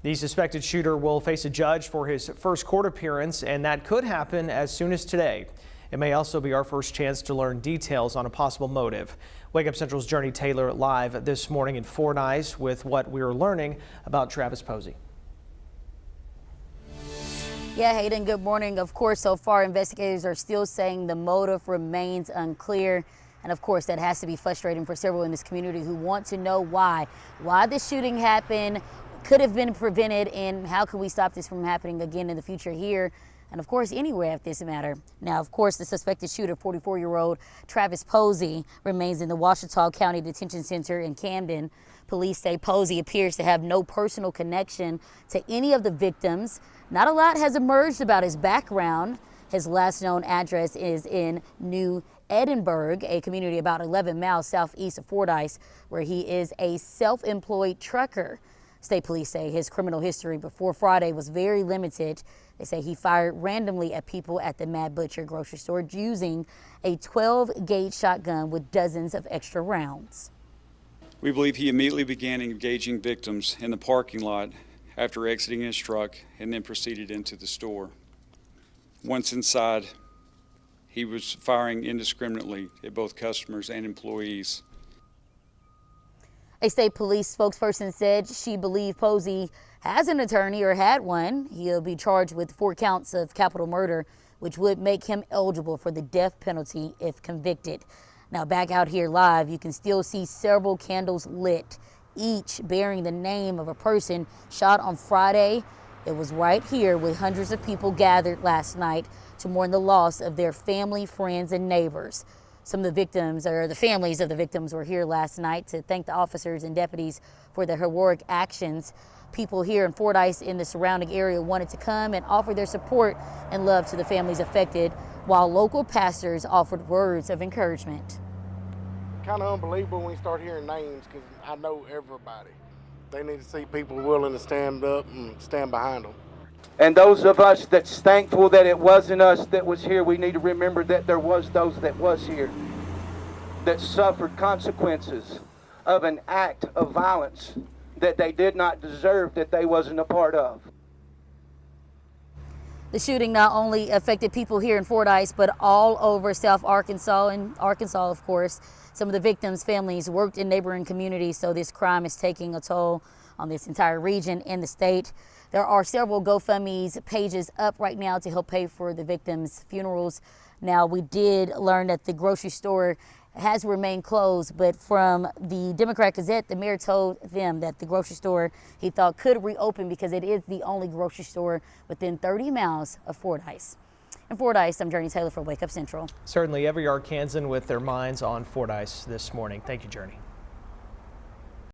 The suspected shooter will face a judge for his first court appearance, and that could happen as soon as today. It may also be our first chance to learn details on a possible motive. Wake Up Central's Journey Taylor live this morning in Fordyce with what we're learning about Travis Posey. Yeah, Hayden, good morning. Of course, so far investigators are still saying the motive remains unclear. And of course, that has to be frustrating for several in this community who want to know why the shooting happened, could have been prevented, and how can we stop this from happening again in the future here, and of course anywhere if this matter. Now, of course, the suspected shooter, 44-year-old Travis Posey, remains in the Ouachita County Detention Center in Camden. Police say Posey appears to have no personal connection to any of the victims. Not a lot has emerged about his background. His last known address is in New Edinburgh, a community about 11 miles southeast of Fordyce, where he is a self-employed trucker. State police say his criminal history before Friday was very limited. They say he fired randomly at people at the Mad Butcher grocery store using a 12-gauge shotgun with dozens of extra rounds. We believe he immediately began engaging victims in the parking lot after exiting his truck and then proceeded into the store. Once inside, he was firing indiscriminately at both customers and employees. A state police spokesperson said she believed Posey has an attorney or had one. He'll be charged with 4 counts of capital murder, which would make him eligible for the death penalty if convicted. Now, back out here live, you can still see several candles lit, each bearing the name of a person shot on Friday. It was right here with hundreds of people gathered last night to mourn the loss of their family, friends, and neighbors. Some of the victims, or the families of the victims, were here last night to thank the officers and deputies for their heroic actions. People here in Fordyce in the surrounding area wanted to come and offer their support and love to the families affected, while local pastors offered words of encouragement. Kind of unbelievable when you start hearing names, because I know everybody. They need to see people willing to stand up and stand behind them. And those of us that's thankful that it wasn't us that was here, we need to remember that there was those that was here that suffered consequences of an act of violence that they did not deserve, that they wasn't a part of. The shooting not only affected people here in Fordyce, but all over South Arkansas and Arkansas, of course. Some of the victims' families worked in neighboring communities, so this crime is taking a toll on this entire region and the state. There are several GoFundMe pages up right now to help pay for the victims' funerals. Now, we did learn that the grocery store has remained closed, but from the Democrat Gazette, the mayor told them that the grocery store he thought could reopen because it is the only grocery store within 30 miles of Fordyce. In Fordyce, I'm Journey Taylor for Wake Up Central. Certainly every Arkansan with their minds on Fordyce this morning. Thank you, Journey.